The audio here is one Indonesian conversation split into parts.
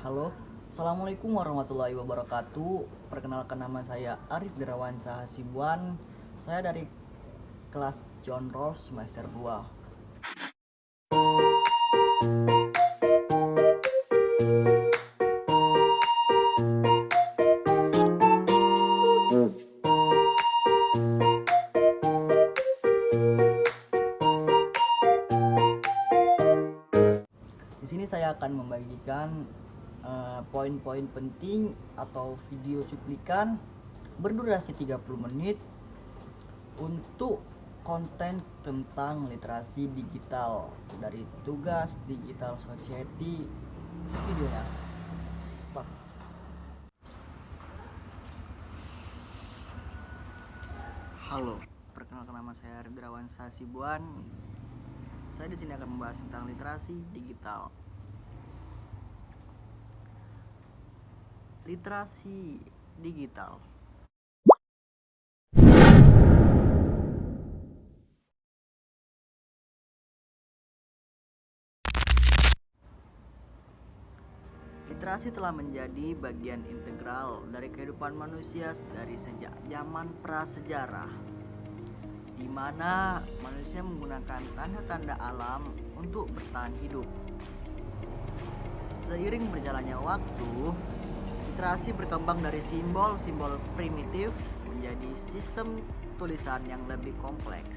Halo, Assalamualaikum warahmatullahi wabarakatuh. Perkenalkan, nama saya Arif Derawansa Hasibuan. Saya dari kelas John Ross semester 2. Di sini saya akan membagikan poin-poin penting atau video cuplikan berdurasi 30 menit untuk konten tentang literasi digital dari tugas Digital Society. Videonya start. Halo, perkenalkan, nama saya Arif Derawansa Hasibuan. Saya di sini akan membahas tentang literasi digital. Literasi digital. Literasi telah menjadi bagian integral dari kehidupan manusia dari sejak zaman prasejarah, di mana manusia menggunakan tanda-tanda alam untuk bertahan hidup. Seiring berjalannya waktu, literasi berkembang dari simbol-simbol primitif menjadi sistem tulisan yang lebih kompleks,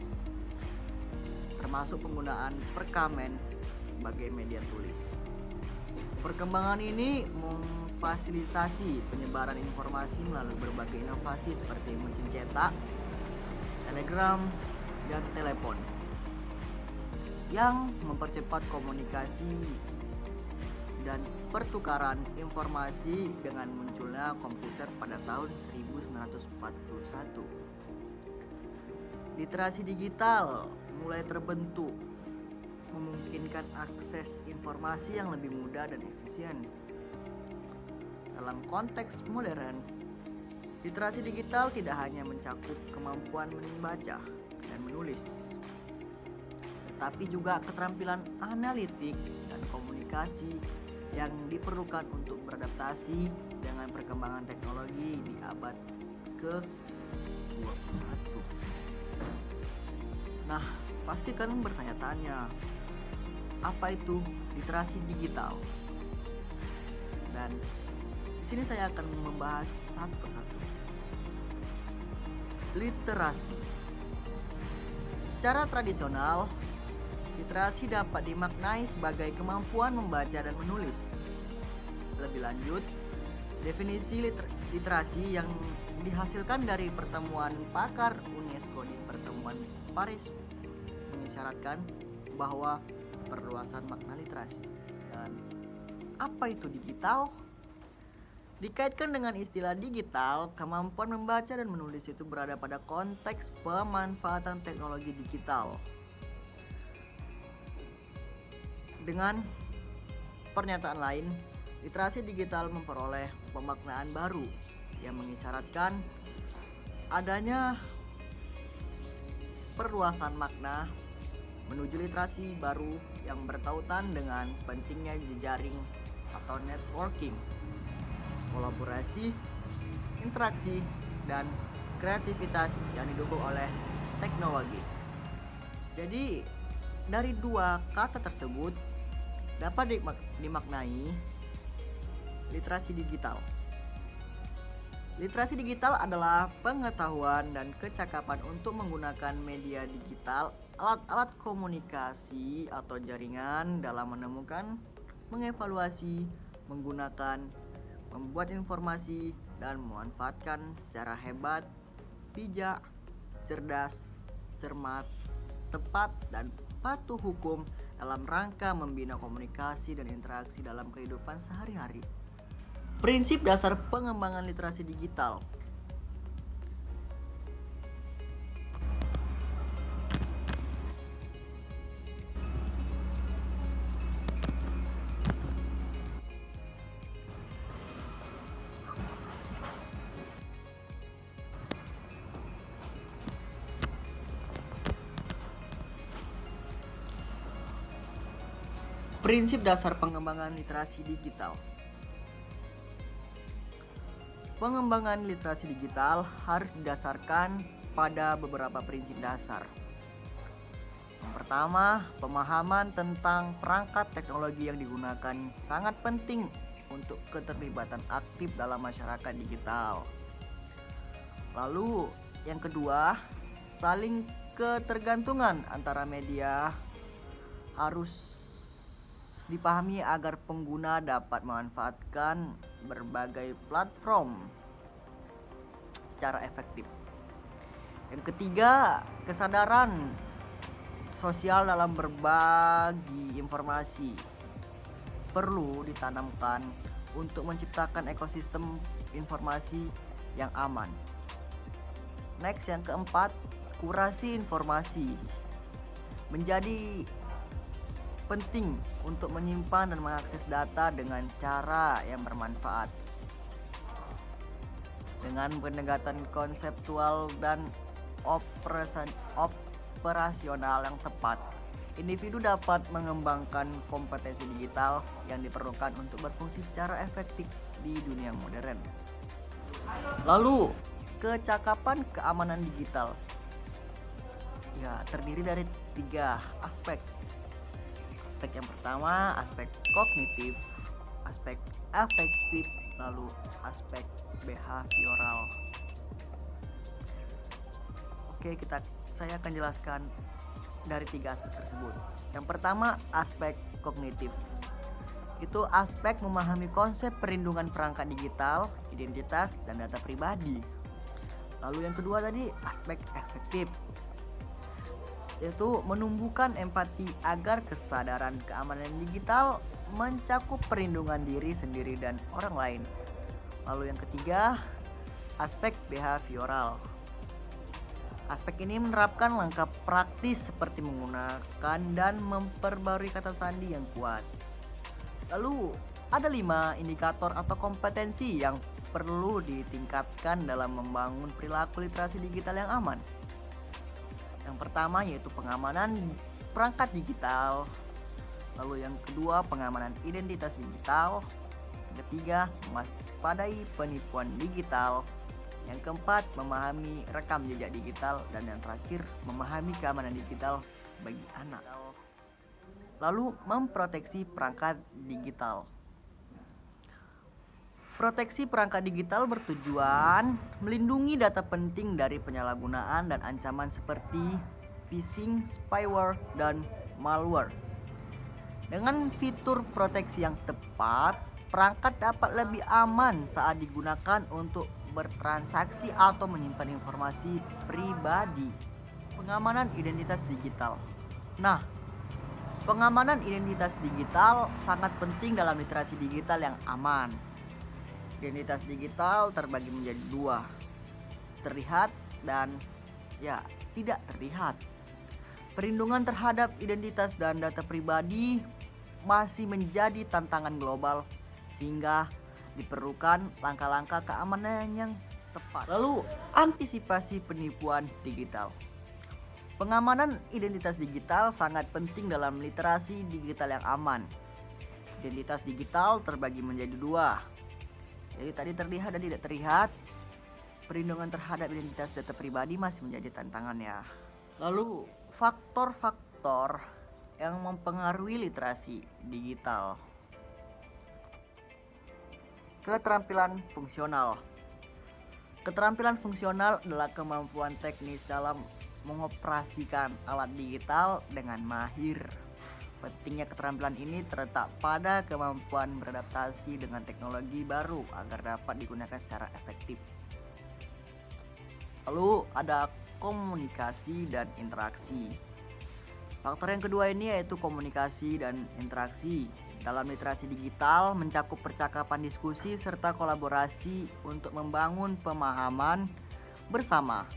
termasuk penggunaan perkamen sebagai media tulis. Perkembangan ini memfasilitasi penyebaran informasi melalui berbagai inovasi seperti mesin cetak, telegram, dan telepon yang mempercepat komunikasi dan pertukaran informasi dengan munculnya komputer pada tahun 1941. Literasi digital mulai terbentuk, memungkinkan akses informasi yang lebih mudah dan efisien. Dalam konteks modern, literasi digital tidak hanya mencakup kemampuan membaca dan menulis, tetapi juga keterampilan analitik dan komunikasi yang diperlukan untuk beradaptasi dengan perkembangan teknologi di abad ke-21. Nah, pasti kalian bertanya-tanya, apa itu literasi digital? Dan di sini saya akan membahas satu persatu. Literasi. Secara tradisional, literasi dapat dimaknai sebagai kemampuan membaca dan menulis. Lebih lanjut, definisi literasi yang dihasilkan dari pertemuan pakar UNESCO di pertemuan Paris mengisyaratkan bahwa perluasan makna literasi. Dan apa itu digital? Dikaitkan dengan istilah digital, kemampuan membaca dan menulis itu berada pada konteks pemanfaatan teknologi digital. Dengan pernyataan lain, literasi digital memperoleh pemaknaan baru yang mengisyaratkan adanya perluasan makna menuju literasi baru yang bertautan dengan pentingnya jejaring atau networking, kolaborasi, interaksi, dan kreativitas yang didukung oleh teknologi. Jadi, dari dua kata tersebut dapat dimaknai literasi digital. Literasi digital adalah pengetahuan dan kecakapan untuk menggunakan media digital, alat-alat komunikasi atau jaringan dalam menemukan, mengevaluasi, menggunakan, membuat informasi, dan memanfaatkan secara hebat, bijak, cerdas, cermat, tepat, dan patuh hukum dalam rangka membina komunikasi dan interaksi dalam kehidupan sehari-hari. Prinsip dasar pengembangan literasi digital. Prinsip dasar pengembangan literasi digital. Pengembangan literasi digital harus didasarkan pada beberapa prinsip dasar. Yang pertama, pemahaman tentang perangkat teknologi yang digunakan sangat penting untuk keterlibatan aktif dalam masyarakat digital. Lalu, yang kedua, saling ketergantungan antara media harus dipahami agar pengguna dapat memanfaatkan berbagai platform secara efektif. Yang ketiga, kesadaran sosial dalam berbagi informasi perlu ditanamkan untuk menciptakan ekosistem informasi yang aman. Next, yang keempat, kurasi informasi menjadi penting untuk menyimpan dan mengakses data dengan cara yang bermanfaat. Dengan pendekatan konseptual dan operasional yang tepat, individu dapat mengembangkan kompetensi digital yang diperlukan untuk berfungsi secara efektif di dunia modern. Lalu, kecakapan keamanan digital terdiri dari 3 aspek. Aspek yang pertama, aspek kognitif, aspek afektif, lalu aspek behavioral. Oke, saya akan jelaskan dari 3 aspek tersebut. Yang pertama, aspek kognitif. Itu aspek memahami konsep perlindungan perangkat digital, identitas, dan data pribadi. Lalu yang kedua tadi, aspek efektif, yaitu menumbuhkan empati agar kesadaran keamanan digital mencakup perlindungan diri sendiri dan orang lain. Lalu yang ketiga, aspek behavioral. Aspek ini menerapkan langkah praktis seperti menggunakan dan memperbarui kata sandi yang kuat. Lalu ada 5 indikator atau kompetensi yang perlu ditingkatkan dalam membangun perilaku literasi digital yang aman. Yang pertama yaitu pengamanan perangkat digital. Lalu yang kedua, pengamanan identitas digital. Yang ketiga, mewaspadai penipuan digital. Yang keempat, memahami rekam jejak digital. Dan yang terakhir, memahami keamanan digital bagi anak. Lalu, memproteksi perangkat digital. Proteksi perangkat digital bertujuan melindungi data penting dari penyalahgunaan dan ancaman seperti phishing, spyware, dan malware. Dengan fitur proteksi yang tepat, perangkat dapat lebih aman saat digunakan untuk bertransaksi atau menyimpan informasi pribadi. Pengamanan identitas digital. Nah, pengamanan identitas digital sangat penting dalam literasi digital yang aman. Identitas digital terbagi menjadi 2, terlihat dan tidak terlihat. Perlindungan terhadap identitas dan data pribadi masih menjadi tantangan global, sehingga diperlukan langkah-langkah keamanan yang tepat. Lalu, antisipasi penipuan digital. Pengamanan identitas digital sangat penting dalam literasi digital yang aman. Identitas digital terbagi menjadi 2. Jadi tadi terlihat dan tidak terlihat. Perlindungan terhadap identitas data pribadi masih menjadi tantangan ya. Lalu faktor-faktor yang mempengaruhi literasi digital. Keterampilan fungsional. Keterampilan fungsional adalah kemampuan teknis dalam mengoperasikan alat digital dengan mahir. Pentingnya keterampilan ini terletak pada kemampuan beradaptasi dengan teknologi baru agar dapat digunakan secara efektif. Lalu ada komunikasi dan interaksi. Faktor yang kedua ini yaitu komunikasi dan interaksi. Dalam literasi digital mencakup percakapan, diskusi, serta kolaborasi untuk membangun pemahaman bersama.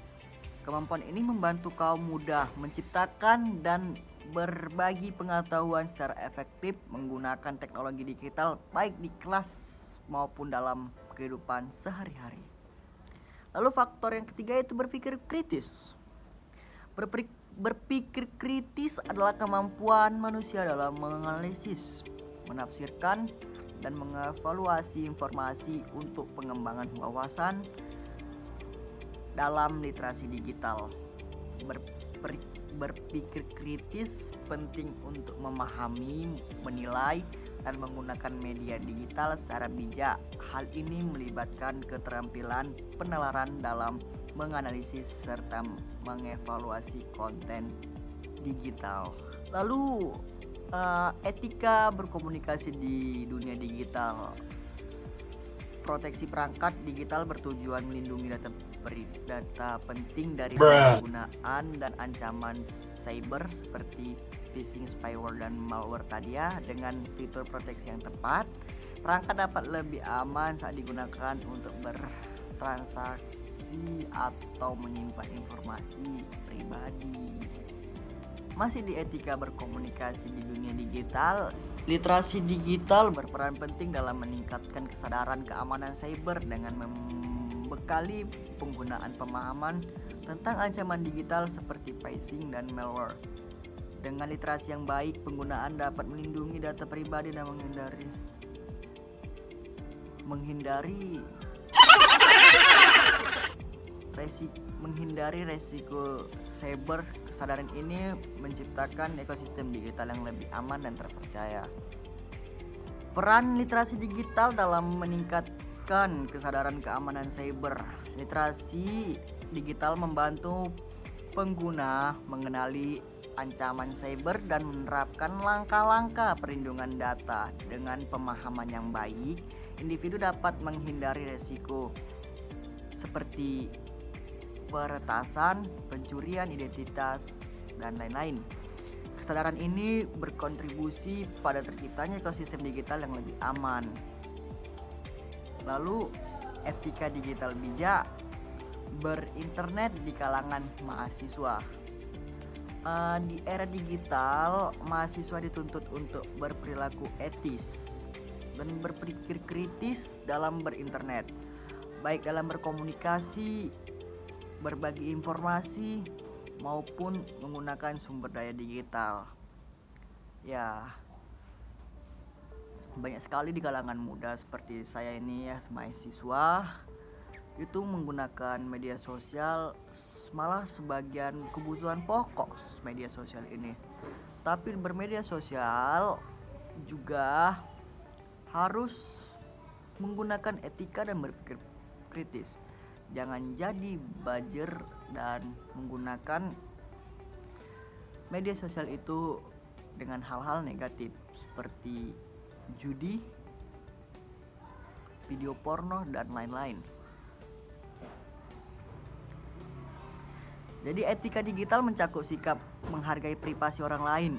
Kemampuan ini membantu kaum muda menciptakan dan berbagi pengetahuan secara efektif menggunakan teknologi digital baik di kelas maupun dalam kehidupan sehari-hari. Lalu faktor yang ketiga itu berpikir kritis. Berpikir kritis adalah kemampuan manusia dalam menganalisis, menafsirkan, dan mengevaluasi informasi untuk pengembangan wawasan dalam literasi digital. Berpikir kritis penting untuk memahami, menilai, dan menggunakan media digital secara bijak. Hal ini melibatkan keterampilan penalaran dalam menganalisis serta mengevaluasi konten digital. Lalu etika berkomunikasi di dunia digital. Proteksi perangkat digital bertujuan melindungi data penting dari penyalahgunaan dan ancaman cyber seperti phishing, spyware, dan malware tadi ya. Dengan fitur proteksi yang tepat, perangkat dapat lebih aman saat digunakan untuk bertransaksi atau menyimpan informasi pribadi. Masih di etika berkomunikasi di dunia digital, literasi digital berperan penting dalam meningkatkan kesadaran keamanan cyber dengan membekali penggunaan pemahaman tentang ancaman digital seperti phishing dan malware. Dengan literasi yang baik, penggunaan dapat melindungi data pribadi dan menghindari resiko cyber. Kesadaran ini menciptakan ekosistem digital yang lebih aman dan terpercaya. Peran literasi digital dalam meningkatkan kesadaran keamanan cyber. Literasi digital membantu pengguna mengenali ancaman cyber dan menerapkan langkah-langkah perlindungan data. Dengan pemahaman yang baik, individu dapat menghindari resiko seperti peretasan, pencurian identitas, dan lain-lain. Kesadaran ini berkontribusi pada terciptanya ekosistem digital yang lebih aman. Lalu, etika digital bijak berinternet di kalangan mahasiswa. Di era digital, mahasiswa dituntut untuk berperilaku etis dan berpikir kritis dalam berinternet, baik dalam berkomunikasi, berbagi informasi, maupun menggunakan sumber daya digital. Ya, banyak sekali di kalangan muda seperti saya ini ya, mahasiswa itu menggunakan media sosial malah sebagian kebutuhan pokok media sosial ini. Tapi bermedia sosial juga harus menggunakan etika dan berpikir kritis. Jangan jadi buzzer dan menggunakan media sosial itu dengan hal-hal negatif seperti judi, video porno, dan lain-lain. Jadi etika digital mencakup sikap menghargai privasi orang lain,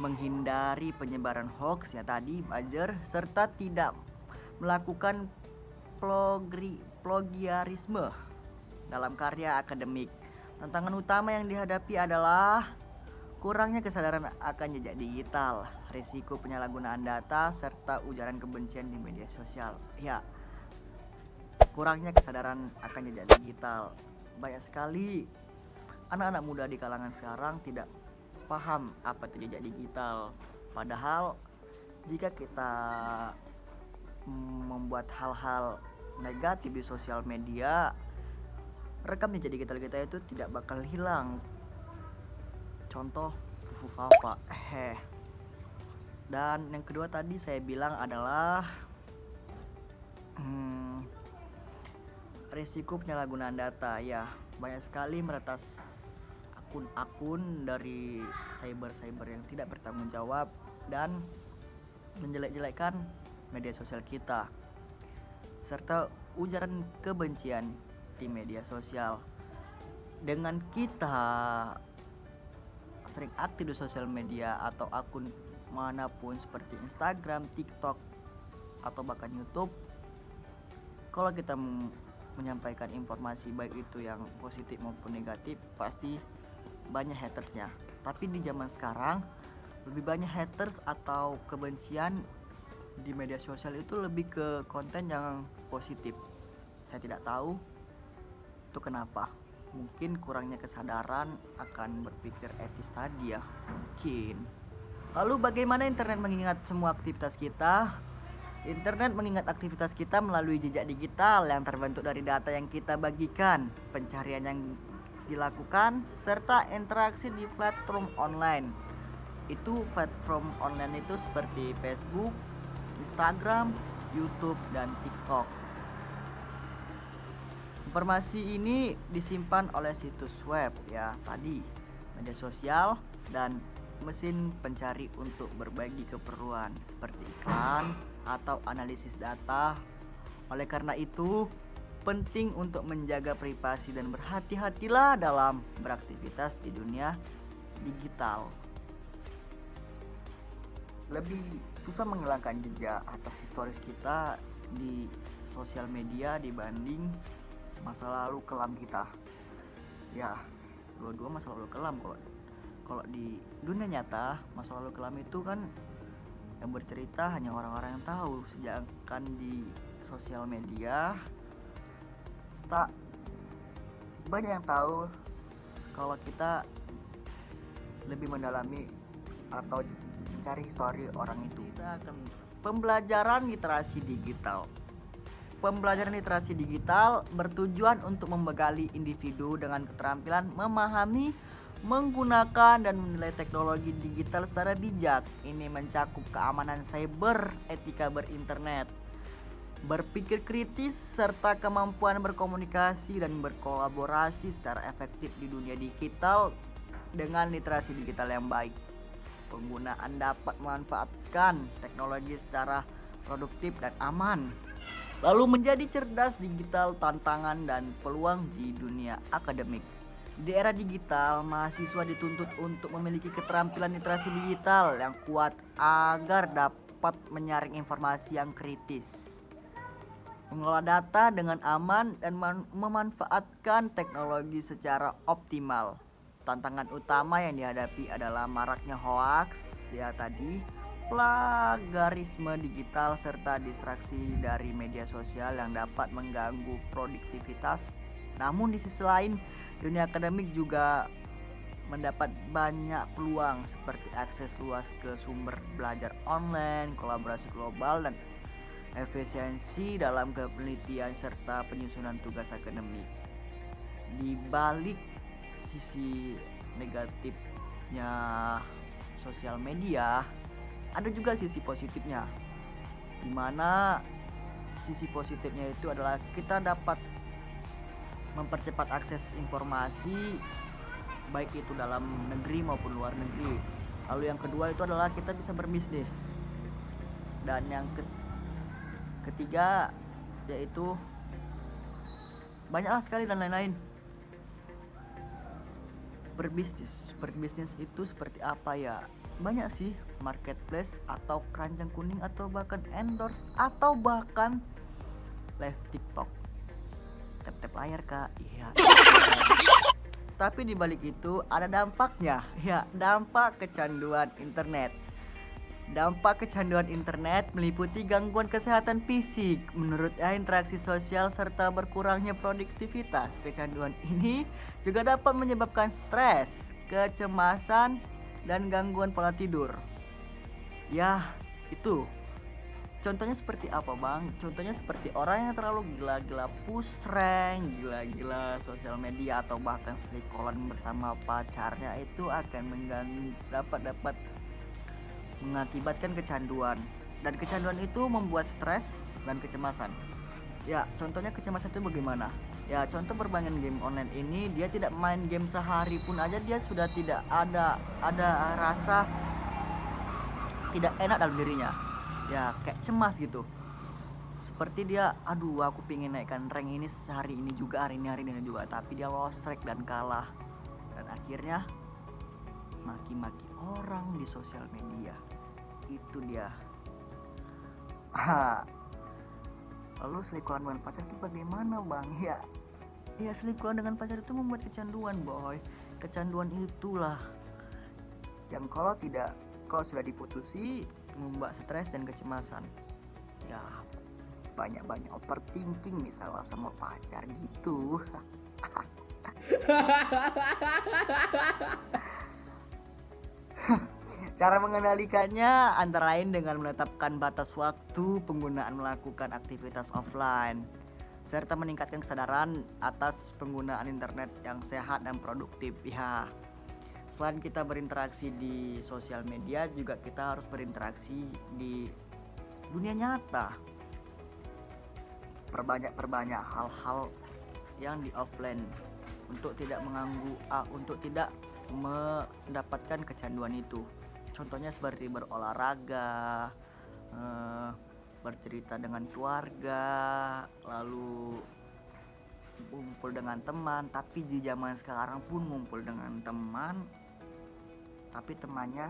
menghindari penyebaran hoax ya tadi, buzzer, serta tidak melakukan plagiarisme dalam karya akademik. Tantangan utama yang dihadapi adalah kurangnya kesadaran akan jejak digital, risiko penyalahgunaan data, serta ujaran kebencian di media sosial. Ya, kurangnya kesadaran akan jejak digital. Banyak sekali anak-anak muda di kalangan sekarang tidak paham apa itu jejak digital. Padahal jika kita membuat hal-hal negatif di sosial media, rekam jejak digital kita itu tidak bakal hilang. Contoh Fufu Fafa. Dan yang kedua tadi saya bilang adalah risiko penyalahgunaan data. Ya, banyak sekali meretas akun-akun dari cyber yang tidak bertanggung jawab dan menjelek-jelekkan media sosial kita, serta ujaran kebencian di media sosial. Dengan kita sering aktif di sosial media atau akun manapun seperti Instagram, TikTok, atau bahkan YouTube, kalau kita menyampaikan informasi baik itu yang positif maupun negatif, pasti banyak hatersnya. Tapi di zaman sekarang lebih banyak haters atau kebencian di media sosial itu lebih ke konten yang positif. Saya tidak tahu itu kenapa. Mungkin kurangnya kesadaran akan berpikir etis tadi ya, mungkin. Lalu bagaimana internet mengingat semua aktivitas kita? Internet mengingat aktivitas kita melalui jejak digital yang terbentuk dari data yang kita bagikan, pencarian yang dilakukan, serta interaksi di platform online. Itu platform online itu seperti Facebook, Instagram, YouTube, dan TikTok. Informasi ini disimpan oleh situs web ya tadi, media sosial, dan mesin pencari untuk berbagi keperluan seperti iklan atau analisis data. Oleh karena itu, penting untuk menjaga privasi dan berhati-hatilah dalam beraktivitas di dunia digital. Lebih susah menghilangkan jejak atau historis kita di sosial media dibanding masa lalu kelam kita. Ya, dua-dua masa lalu kelam. Kalau di dunia nyata, masa lalu kelam itu kan yang bercerita hanya orang-orang yang tahu, sedangkan di sosial media tak banyak yang tahu kalau kita lebih mendalami atau mencari histori orang itu. Kita akan pembelajaran literasi digital. Pembelajaran literasi digital bertujuan untuk membekali individu dengan keterampilan memahami, menggunakan dan menilai teknologi digital secara bijak. Ini mencakup keamanan cyber, etika berinternet, berpikir kritis, serta kemampuan berkomunikasi dan berkolaborasi secara efektif di dunia digital. Dengan literasi digital yang baik, penggunaan dapat memanfaatkan teknologi secara produktif dan aman, lalu menjadi cerdas digital, tantangan dan peluang di dunia akademik. Di era digital, mahasiswa dituntut untuk memiliki keterampilan literasi digital yang kuat agar dapat menyaring informasi yang kritis, mengelola data dengan aman, dan memanfaatkan teknologi secara optimal. Tantangan utama yang dihadapi adalah maraknya hoax, ya tadi, plagiarisme digital, serta distraksi dari media sosial yang dapat mengganggu produktivitas. Namun di sisi lain, dunia akademik juga mendapat banyak peluang seperti akses luas ke sumber belajar online, kolaborasi global, dan efisiensi dalam penelitian serta penyusunan tugas akademik. Di balik sisi negatifnya sosial media, ada juga sisi positifnya, dimana sisi positifnya itu adalah kita dapat mempercepat akses informasi baik itu dalam negeri maupun luar negeri. Lalu yang kedua itu adalah kita bisa berbisnis, dan yang ketiga yaitu banyaklah sekali dan lain-lain. Berbisnis itu seperti apa ya? Banyak sih, marketplace atau keranjang kuning atau bahkan endorse atau bahkan live TikTok. Tap-tap layar kak, iya. Tapi di balik itu ada dampaknya, ya, dampak kecanduan internet. Dampak kecanduan internet meliputi gangguan kesehatan fisik, menurut interaksi sosial, serta berkurangnya produktivitas. Kecanduan ini juga dapat menyebabkan stres, kecemasan, dan gangguan pola tidur. Ya, itu. Contohnya seperti apa bang? Contohnya seperti orang yang terlalu gila-gila push rank, gila-gila sosial media, atau bahkan selingkuhan bersama pacarnya, itu akan mengganggu, dapat mengakibatkan kecanduan, dan kecanduan itu membuat stres dan kecemasan. Ya, contohnya kecemasan itu bagaimana? Ya, contoh bermain game online ini, dia tidak main game sehari pun aja dia sudah tidak ada rasa tidak enak dalam dirinya. Ya, kayak cemas gitu. Seperti dia, aduh aku pengen naikkan rank ini sehari ini juga, hari ini juga, tapi dia lost rank dan kalah. Dan akhirnya maki-maki orang di sosial media. Itu dia. Lalu selingkuhan dengan pacar itu bagaimana bang? Ya selingkuhan dengan pacar itu membuat kecanduan boy. Kecanduan itulah yang kalau sudah diputusi membuat stres dan kecemasan. Ya banyak overthinking misalnya sama pacar gitu. Cara mengendalikannya antara lain dengan menetapkan batas waktu penggunaan melakukan aktivitas offline, serta meningkatkan kesadaran atas penggunaan internet yang sehat dan produktif. Ya, selain kita berinteraksi di sosial media, juga kita harus berinteraksi di dunia nyata. Perbanyak hal-hal yang di offline untuk tidak mengganggu, untuk tidak mendapatkan kecanduan itu. Contohnya seperti berolahraga, bercerita dengan keluarga, lalu ngumpul dengan teman. Tapi di zaman sekarang pun ngumpul dengan teman, tapi temannya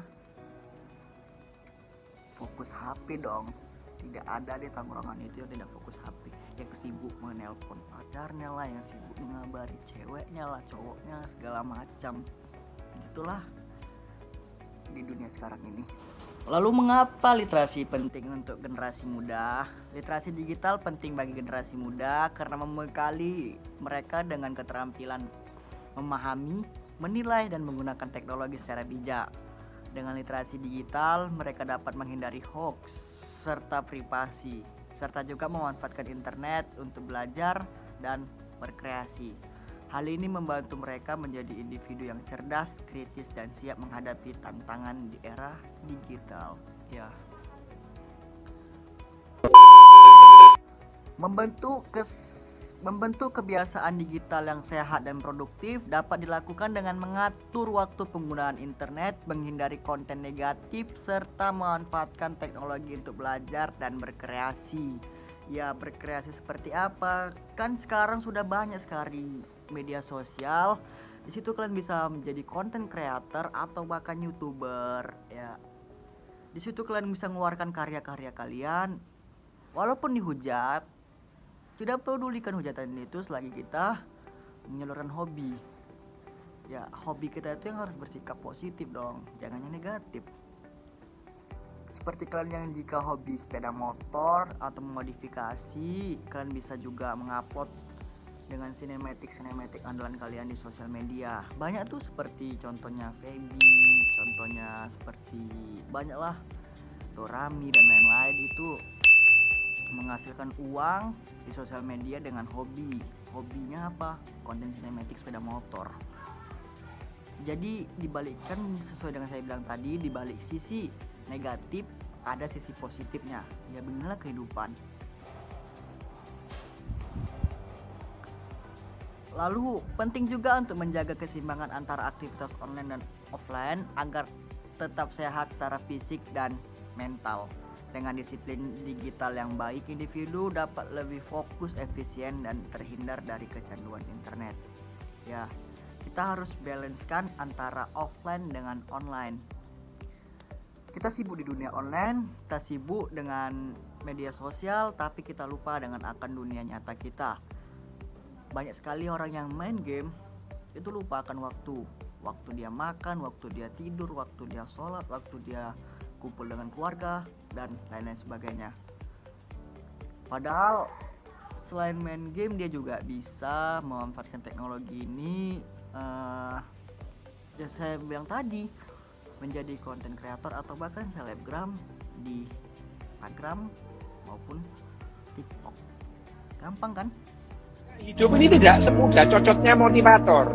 fokus HP dong. Tidak ada di tongkrongan itu yang tidak fokus HP, yang sibuk menelpon pacarnya lah, yang sibuk mengabari ceweknya lah, cowoknya, segala macam. Itulah di dunia sekarang ini. Lalu mengapa literasi penting untuk generasi muda? Literasi digital penting bagi generasi muda karena membekali mereka dengan keterampilan memahami, menilai, dan menggunakan teknologi secara bijak. Dengan literasi digital, mereka dapat menghindari hoax serta privasi, serta juga memanfaatkan internet untuk belajar dan berkreasi. Hal ini membantu mereka menjadi individu yang cerdas, kritis, dan siap menghadapi tantangan di era digital. Ya. Membentuk kebiasaan digital yang sehat dan produktif dapat dilakukan dengan mengatur waktu penggunaan internet, menghindari konten negatif, serta memanfaatkan teknologi untuk belajar dan berkreasi. Ya, berkreasi seperti apa? Kan sekarang sudah banyak sekali media sosial. Di situ kalian bisa menjadi content creator atau bahkan YouTuber, ya. Di situ kalian bisa mengeluarkan karya-karya kalian walaupun dihujat. Tidak pedulikan hujatan itu selagi kita menyalurkan hobi. Ya, hobi kita itu yang harus bersikap positif dong, jangan yang negatif. Seperti kalian yang jika hobi sepeda motor atau memodifikasi, kalian bisa juga mengupload dengan sinematik andalan kalian di sosial media. Banyak tuh, seperti contohnya Feby, contohnya seperti banyaklah Dorami dan lain-lain, itu menghasilkan uang di sosial media dengan hobinya apa? Konten sinematik sepeda motor. Jadi dibalikkan, sesuai dengan saya bilang tadi, dibalik sisi negatif ada sisi positifnya. Ya, beginilah kehidupan. Lalu penting juga untuk menjaga keseimbangan antara aktivitas online dan offline agar tetap sehat secara fisik dan mental. Dengan disiplin digital yang baik, individu dapat lebih fokus, efisien, dan terhindar dari kecanduan internet. Ya, kita harus balancekan antara offline dengan online. Kita sibuk di dunia online, kita sibuk dengan media sosial, tapi kita lupa dengan akan dunia nyata kita. Banyak sekali orang yang main game itu lupa akan waktu dia makan, waktu dia tidur, waktu dia sholat, waktu dia kumpul dengan keluarga, dan lain-lain sebagainya. Padahal selain main game, dia juga bisa memanfaatkan teknologi ini, yang saya bilang tadi, menjadi konten kreator atau bahkan selebgram di Instagram maupun TikTok. Gampang kan? Hidup ini tidak semudah cocoknya motivator.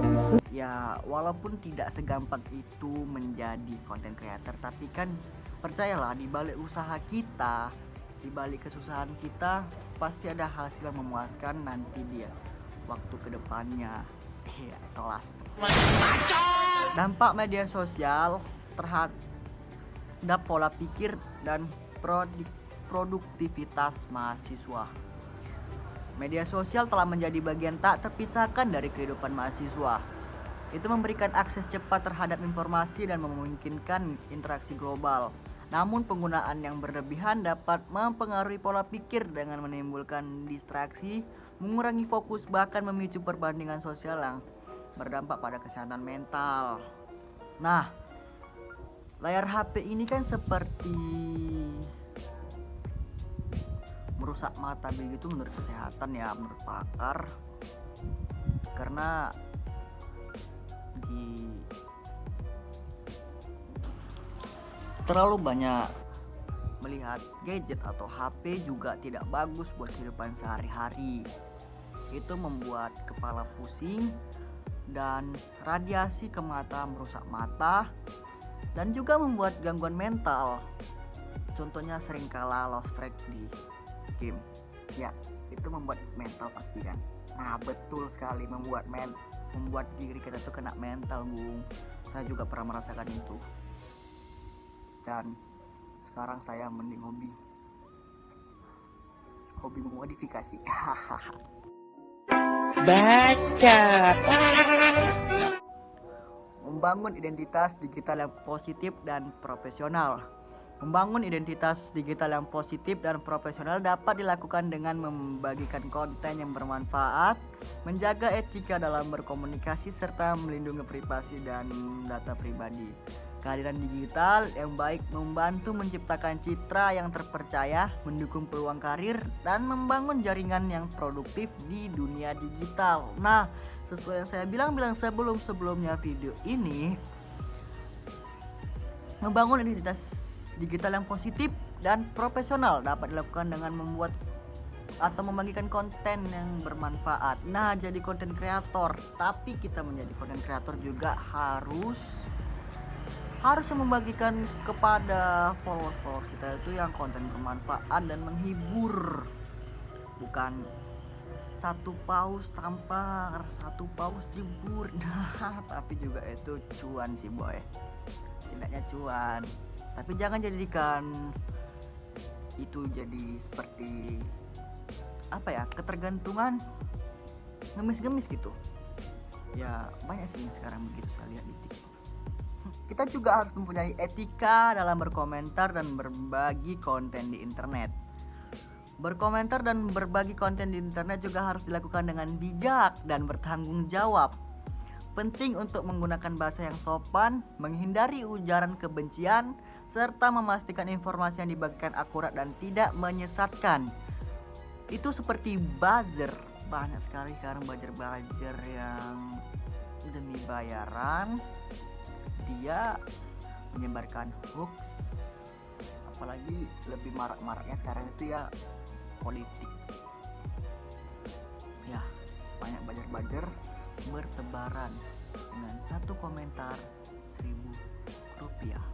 Ya, walaupun tidak segampang itu menjadi konten creator, tapi kan percayalah, di balik usaha kita, di balik kesusahan kita, pasti ada hasil yang memuaskan nanti dia waktu kedepannya. Ya, kelas. Dampak media sosial terhadap pola pikir dan produktivitas mahasiswa. Media sosial telah menjadi bagian tak terpisahkan dari kehidupan mahasiswa. Itu memberikan akses cepat terhadap informasi dan memungkinkan interaksi global. Namun penggunaan yang berlebihan dapat mempengaruhi pola pikir dengan menimbulkan distraksi, mengurangi fokus, bahkan memicu perbandingan sosial yang berdampak pada kesehatan mental. Nah, layar HP ini kan seperti merusak mata begitu menurut kesehatan, ya, menurut pakar. Karena Terlalu banyak melihat gadget atau HP juga tidak bagus buat kehidupan sehari-hari. Itu membuat kepala pusing dan radiasi ke mata merusak mata dan juga membuat gangguan mental. Contohnya sering kalah lost track di game. Ya, itu membuat mental pasti kan. Nah, betul sekali membuat diri kita tuh kena mental, Bung. Saya juga pernah merasakan itu. Dan sekarang saya mending hobi memodifikasi. Baca. Membangun identitas digital yang positif dan profesional. Membangun identitas digital yang positif dan profesional dapat dilakukan dengan membagikan konten yang bermanfaat, menjaga etika dalam berkomunikasi, serta melindungi privasi dan data pribadi. Kehadiran digital yang baik membantu menciptakan citra yang terpercaya, mendukung peluang karir, dan membangun jaringan yang produktif di dunia digital. Nah, sesuai yang saya bilang sebelumnya video ini, membangun identitas digital yang positif dan profesional dapat dilakukan dengan membuat atau membagikan konten yang bermanfaat. Nah, jadi konten kreator, tapi kita menjadi konten kreator juga harus membagikan kepada followers kita itu yang konten bermanfaat dan menghibur, bukan satu paus tampar, satu paus jebur. Nah, tapi juga itu cuan sih boy, tidaknya cuan. Tapi jangan jadikan itu jadi seperti ketergantungan ngemis-ngemis gitu. Ya banyak sih sekarang begitu saya lihat di TikTok. Kita juga harus mempunyai etika dalam berkomentar dan berbagi konten di internet. Berkomentar dan berbagi konten di internet juga harus dilakukan dengan bijak dan bertanggung jawab. Penting untuk menggunakan bahasa yang sopan, menghindari ujaran kebencian, serta memastikan informasi yang dibagikan akurat dan tidak menyesatkan. Itu seperti buzzer. Banyak sekali sekarang buzzer yang demi bayaran dia menyebarkan hoax, apalagi lebih marak-maraknya sekarang itu ya politik. Ya, banyak buzzer bertebaran dengan satu komentar 1.000 rupiah.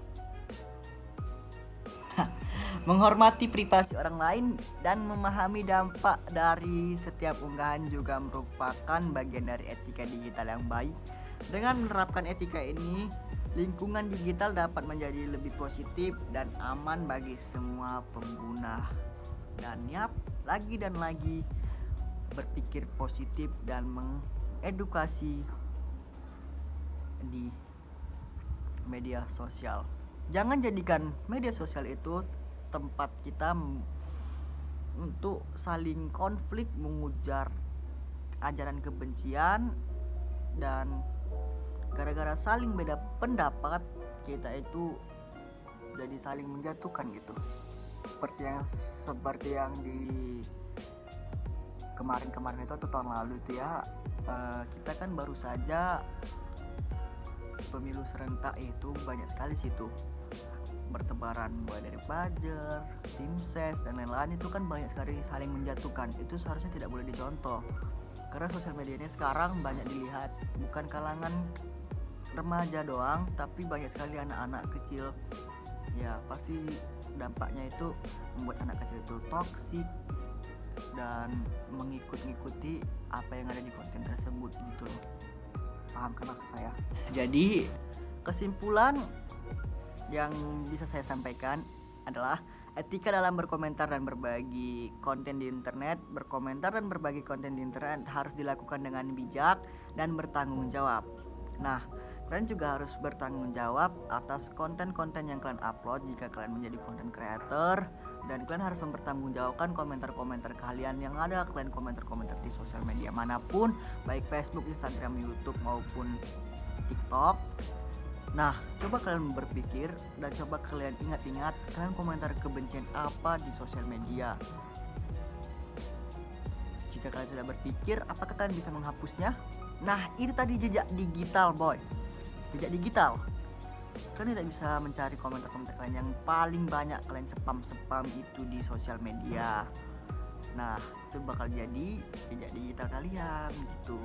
Menghormati privasi orang lain dan memahami dampak dari setiap unggahan juga merupakan bagian dari etika digital yang baik. Dengan menerapkan etika ini, lingkungan digital dapat menjadi lebih positif dan aman bagi semua pengguna. Dan lagi dan lagi berpikir positif dan mengedukasi di media sosial. Jangan jadikan media sosial itu tempat kita untuk saling konflik, mengujar ajaran kebencian, dan gara-gara saling beda pendapat kita itu jadi saling menjatuhkan gitu. Seperti yang di kemarin itu atau tahun lalu itu ya, kita kan baru saja pemilu serentak itu banyak sekali situ bertebaran mulai dari buzzer, tim ses dan lain-lain. Itu kan banyak sekali saling menjatuhkan. Itu seharusnya tidak boleh dicontoh, karena sosial media ini sekarang banyak dilihat bukan kalangan remaja doang, tapi banyak sekali anak-anak kecil. Ya pasti dampaknya itu membuat anak kecil itu toksik dan mengikuti apa yang ada di konten tersebut gitu loh. Paham kan maksud saya? Jadi kesimpulan yang bisa saya sampaikan adalah etika dalam berkomentar dan berbagi konten di internet. Berkomentar dan berbagi konten di internet harus dilakukan dengan bijak dan bertanggung jawab. Nah, kalian juga harus bertanggung jawab atas konten-konten yang kalian upload jika kalian menjadi content creator, dan kalian harus mempertanggungjawabkan komentar-komentar kalian yang ada. Kalian komentar-komentar di sosial media manapun, baik Facebook, Instagram, YouTube maupun TikTok. Nah, coba kalian berpikir dan coba kalian ingat-ingat kalian komentar kebencian apa di sosial media. Jika kalian sudah berpikir, apakah kalian bisa menghapusnya? Nah, itu tadi jejak digital boy. Jejak digital. Kalian tidak bisa mencari komentar-komentar kalian yang paling banyak kalian spam itu di sosial media. Nah, itu bakal jadi jejak digital kalian gitu.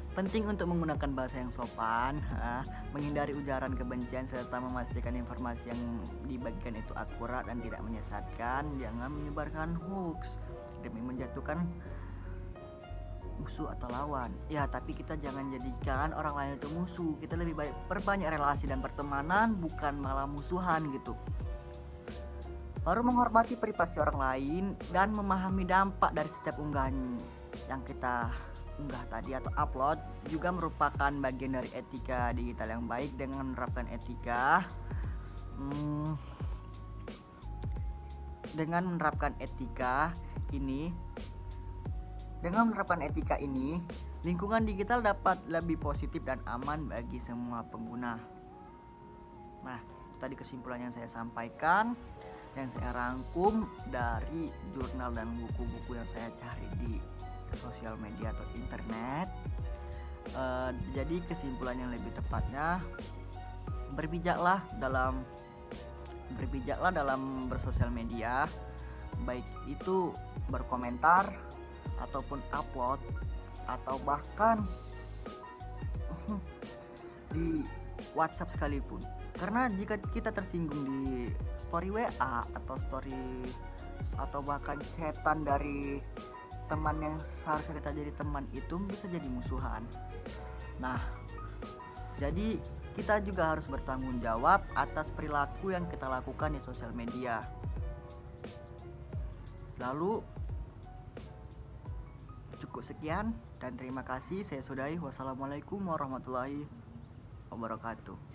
Penting untuk menggunakan bahasa yang sopan, menghindari ujaran kebencian serta memastikan informasi yang dibagikan itu akurat dan tidak menyesatkan. Jangan menyebarkan hoax demi menjatuhkan musuh atau lawan. Ya, tapi kita jangan jadikan orang lain itu musuh. Kita lebih baik perbanyak relasi dan pertemanan, bukan malah musuhan gitu. Baru menghormati privasi orang lain dan memahami dampak dari setiap unggahan yang kita unggah tadi atau upload juga merupakan bagian dari etika digital yang baik. Dengan menerapkan etika ini, lingkungan digital dapat lebih positif dan aman bagi semua pengguna. Nah, itu tadi kesimpulan yang saya sampaikan, yang saya rangkum dari jurnal dan buku-buku yang saya cari di sosial media atau internet. Jadi kesimpulan yang lebih tepatnya, berbijaklah dalam bersosial media, baik itu berkomentar ataupun upload atau bahkan di WhatsApp sekalipun. Karena jika kita tersinggung di story WA atau story atau bahkan chatan dari teman yang seharusnya kita jadi teman, itu bisa jadi musuhan. Nah, jadi kita juga harus bertanggung jawab atas perilaku yang kita lakukan di sosial media. Lalu cukup sekian dan terima kasih. Saya sudahi. Wassalamualaikum warahmatullahi wabarakatuh.